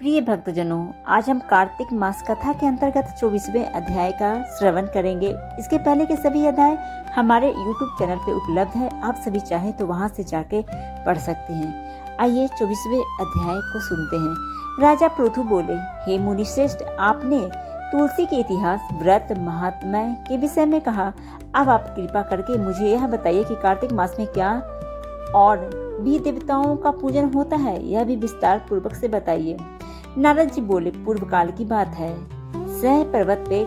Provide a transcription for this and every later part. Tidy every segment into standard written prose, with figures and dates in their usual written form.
प्रिय भक्तजनों, आज हम कार्तिक मास कथा के अंतर्गत 24वें अध्याय का श्रवण करेंगे। इसके पहले के सभी अध्याय हमारे YouTube चैनल पे उपलब्ध है। आप सभी चाहें तो वहां से जाके पढ़ सकते हैं। आइए 24वें अध्याय को सुनते हैं। राजा पृथु बोले, हे मुनि श्रेष्ठ, आपने तुलसी के इतिहास, व्रत, महात्म्य के विषय में कहा। अब आप कृपा करके मुझे यह बताइए कि कार्तिक मास में क्या और भी देवताओं का पूजन होता है, यह भी विस्तार पूर्वक से बताइए। नारद जी बोले, पूर्व काल की बात है। सह पर्वत पे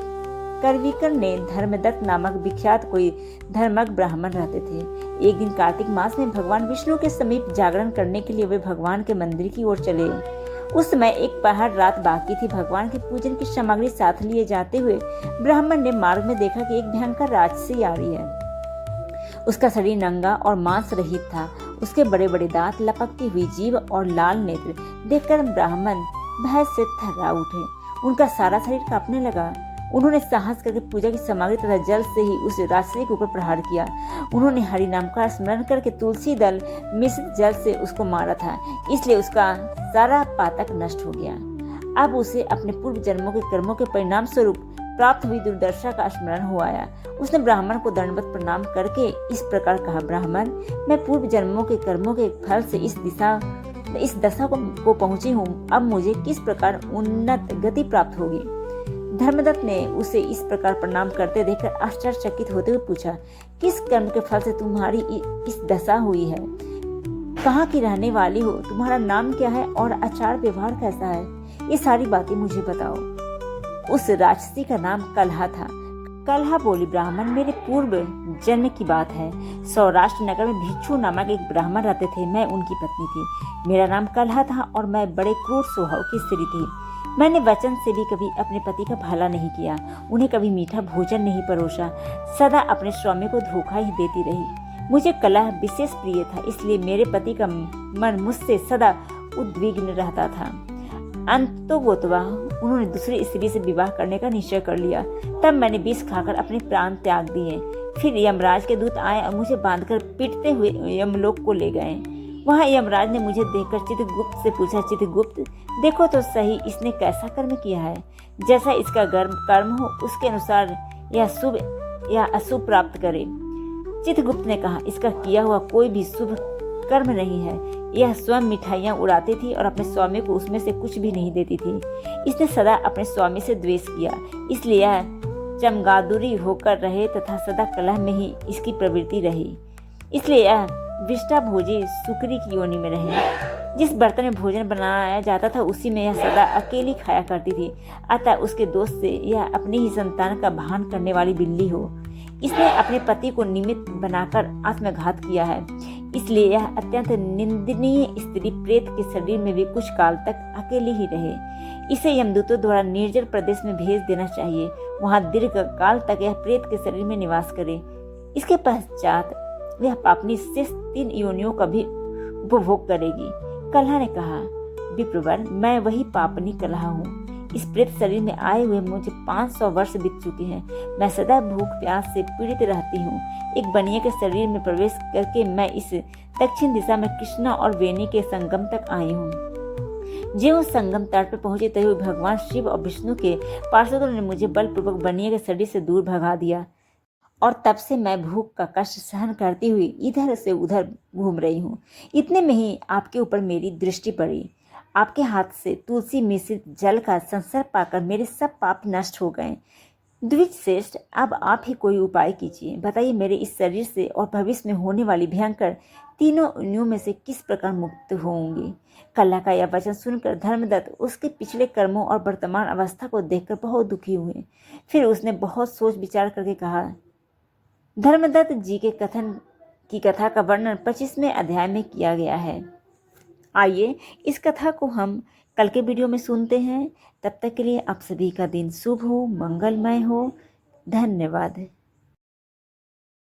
करविकर ने धर्मदत्त नामक विख्यात कोई धर्मज्ञ ब्राह्मण रहते थे। एक दिन कार्तिक मास में भगवान विष्णु के समीप जागरण करने के लिए वे भगवान के मंदिर की ओर चले। उस समय एक पहाड़ रात बाकी थी। भगवान के पूजन की सामग्री साथ लिए जाते हुए ब्राह्मण ने मार्ग में देखा कि एक भयंकर राक्षसी आ रही है। उसका शरीर नंगा और मांस रहित था। उसके बड़े बड़े दांत, लपकती हुई जीभ और लाल नेत्र देखकर ब्राह्मण भय से थर्रा उठे। उनका सारा शरीर कांपने लगा। उन्होंने साहस करके पूजा की सामग्री तथा जल से ही उस राक्षसी के ऊपर प्रहार किया। उन्होंने हरि नाम का स्मरण करके तुलसी दल मिश्रित जल से उसको मारा था, इसलिए उसका सारा पातक नष्ट हो गया। अब उसे अपने पूर्व जन्मों के कर्मों के परिणाम स्वरूप प्राप्त हुई दुर्दशा का स्मरण हो आया। उसने ब्राह्मण को दंडवत प्रणाम करके इस प्रकार कहा, ब्राह्मण, मैं पूर्व जन्मों के कर्मों के फल से इस दशा को पहुंची हूँ। अब मुझे किस प्रकार उन्नत गति प्राप्त होगी? धर्मदत्त ने उसे इस प्रकार प्रणाम करते देखकर आश्चर्यचकित होते हुए पूछा, किस कर्म के फल से तुम्हारी इस दशा हुई है? कहाँ की रहने वाली हो? तुम्हारा नाम क्या है और आचार व्यवहार कैसा है? ये सारी बातें मुझे बताओ। उस राक्षसी का नाम कलहा था। कलहा बोली, ब्राह्मण, मेरे पूर्व जन्म की बात है। सौराष्ट्र नगर में भिक्षु नामक एक ब्राह्मण रहते थे। मैं उनकी पत्नी थी। मेरा नाम कलहा था और मैं बड़े क्रूर स्वभाव की स्त्री थी। मैंने वचन से भी कभी अपने पति का भला नहीं किया, उन्हें कभी मीठा भोजन नहीं परोसा, सदा अपने स्वामी को धोखा ही देती रही। मुझे कलह विशेष प्रिय था, इसलिए मेरे पति का मन मुझसे सदा उद्विग्न रहता था। अंततोगत्वा उन्होंने दूसरी स्त्री से विवाह करने का निश्चय कर लिया। तब मैंने विष खाकर अपने प्राण त्याग दिए। फिर यमराज के दूत आए और मुझे बांधकर पीटते हुए यमलोक को ले गए। वहाँ यमराज ने मुझे देखकर चित्रगुप्त से पूछा, चित्रगुप्त, देखो तो सही, इसने कैसा कर्म किया है? जैसा इसका कर्म हो उसके अनुसार यह शुभ या अशुभ प्राप्त करे। चित्रगुप्त ने कहा, इसका किया हुआ कोई भी शुभ कर्म नहीं है। यह स्वयं मिठाइयाँ उड़ाती थी और अपने स्वामी को उसमें से कुछ भी नहीं देती थी। इसने सदा अपने स्वामी से द्वेष किया, इसलिए यह चमगादुरी होकर रहे तथा सदा कलह में ही इसकी प्रवृत्ति रही। इसलिए यह विष्टा भोजी सुकरी की योनि में रहे। जिस बर्तन में भोजन बनाया जाता था उसी में यह सदा अकेली खाया करती थी। अतः उसके दोष से यह अपनी ही संतान का भान करने वाली बिल्ली हो। इसने अपने पति को निमित्त बनाकर आत्मघात किया है, इसलिए यह अत्यंत निंदनीय स्त्री प्रेत के शरीर में भी कुछ काल तक अकेली ही रहे। इसे यमदूतों द्वारा निर्जन प्रदेश में भेज देना चाहिए। वहाँ दीर्घ काल तक यह प्रेत के शरीर में निवास करे। इसके पश्चात यह पापनी शेष 3 योनियों का भी उपभोग करेगी। कलहा ने कहा, विप्रवर, मैं वही पापनी कलहा हूँ। इस प्रेत शरीर में आए हुए मुझे 500 वर्ष बीत चुके हैं। मैं सदा भूख प्यास से पीड़ित रहती हूँ। एक बनिया के शरीर में प्रवेश करके मैं इस दक्षिण दिशा में कृष्णा और वेणी के संगम तक आई हूँ। जो संगम तट पर पहुंचे तभी भगवान शिव और विष्णु के पार्षदों ने मुझे बलपूर्वक बनिया के शरीर से दूर भगा दिया और तब से मैं भूख का कष्ट सहन करती हुई इधर से उधर घूम रही हूँ। इतने में ही आपके ऊपर मेरी दृष्टि पड़ी। आपके हाथ से तुलसी मिश्रित जल का संसर्ग पाकर मेरे सब पाप नष्ट हो गए। द्विज श्रेष्ठ, अब आप ही कोई उपाय कीजिए। बताइए, मेरे इस शरीर से और भविष्य में होने वाली भयंकर 3 योनियों में से किस प्रकार मुक्त होंगी? कलहा का यह वचन सुनकर धर्मदत्त उसके पिछले कर्मों और वर्तमान अवस्था को देखकर बहुत दुखी हुए। फिर उसने बहुत सोच विचार करके कहा, धर्मदत्त जी के कथन की कथा का वर्णन 25वें अध्याय में किया गया है। आइए इस कथा को हम कल के वीडियो में सुनते हैं। तब तक के लिए आप सभी का दिन शुभ हो, मंगलमय हो। धन्यवाद।